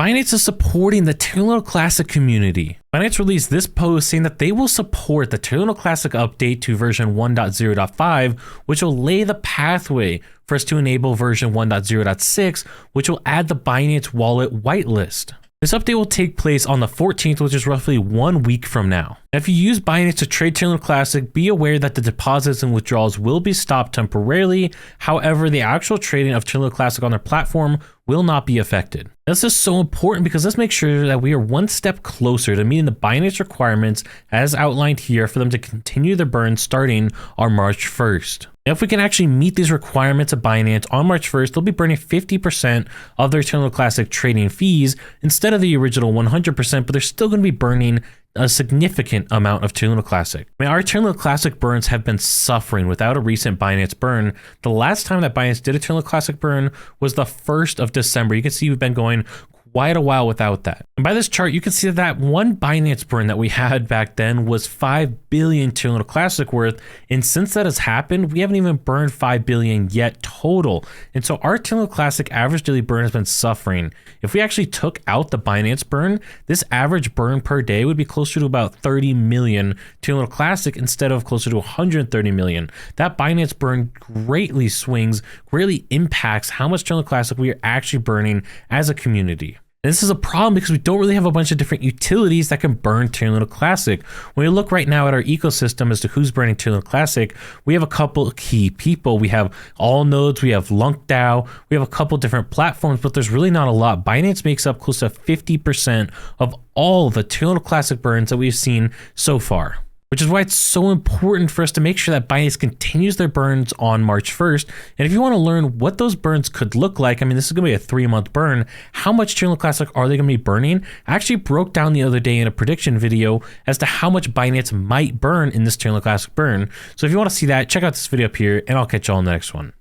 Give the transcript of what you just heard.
Binance is supporting the Terra Luna Classic community. Binance released this post saying that they will support the Terra Luna Classic update to version 1.0.5, which will lay the pathway for us to enable version 1.0.6, which will add the Binance wallet whitelist. This update will take place on the 14th, which is roughly 1 week from now. If you use Binance to trade Terra Luna Classic, be aware that the deposits and withdrawals will be stopped temporarily. However, the actual trading of Terra Luna Classic on their platform will not be affected. This is so important because let's make sure that we are one step closer to meeting the Binance requirements as outlined here for them to continue their burn starting on March 1st. If we can actually meet these requirements of Binance on March 1st, they'll be burning 50% of their Terra Luna Classic trading fees instead of the original 100%, but they're still going to be burning a significant amount of Terra Luna Classic. I mean, our Terra Luna Classic burns have been suffering without a recent Binance burn. The last time that Binance did a Terra Luna Classic burn was the 1st of December. You can see we've been going quite a while without that. And by this chart, you can see that one Binance burn that we had back then was 5 billion Terra Luna Classic worth. And since that has happened, we haven't even burned 5 billion yet total. And so our Terra Luna Classic average daily burn has been suffering. If we actually took out the Binance burn, this average burn per day would be closer to about 30 million Terra Luna Classic instead of closer to 130 million. That Binance burn greatly swings, greatly impacts how much Terra Luna Classic we are actually burning as a community. And this is a problem because we don't really have a bunch of different utilities that can burn Terra Luna Classic. When we look right now at our ecosystem as to who's burning Terra Luna Classic, we have a couple of key people. We have all nodes, we have LUNC DAO, we have a couple different platforms, but there's really not a lot. Binance makes up close to 50% of all the Terra Luna Classic burns that we've seen so far. Which is why it's so important for us to make sure that Binance continues their burns on March 1st. And if you want to learn what those burns could look like, I mean, this is going to be a 3-month burn. How much Terra Luna Classic are they going to be burning? I actually broke down the other day in a prediction video as to how much Binance might burn in this Terra Luna Classic burn. So if you want to see that, check out this video up here, and I'll catch you all in the next one.